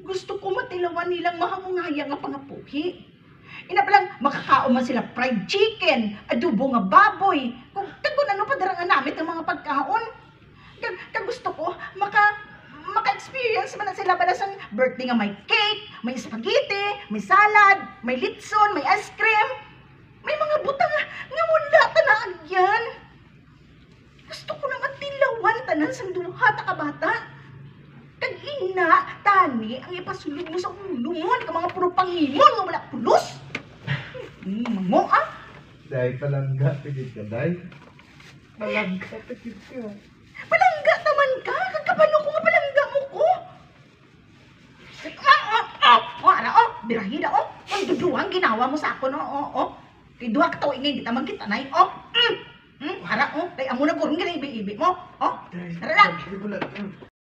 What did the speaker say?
Gusto ko matilawan nilang mahangungaya nga pangapuhi. Ina pa lang, makakaon man sila fried chicken, adobo nga baboy. Kung tagon ano pa darang namit ang mga pagkaon. Kag gusto ko, maka-experience man na sila balas ang birthday nga may cake, may spaghetti, may salad, may litson, may ice cream. May mga butang nga wala tanaan yan. Gusto ko na matilawan tanan sa duha ka bata. Kag ina, tani, ang ipasulog mo sa ulo mo, ka mga puro pangimon nga wala pulos. Mo ah. Day, palangga, pigit ka, day. Palangga, pigit ka. Palangga taman ka, kagkabalo ko nga palangga mo ko. Birahida, ang duduhang ginawa mo sa ako, no, Kay duha ka tao ingay, di tamang kita, nay, Hara, kay amo na gurong gina ibi-ibi mo, Day, Tara na. pagkibulat,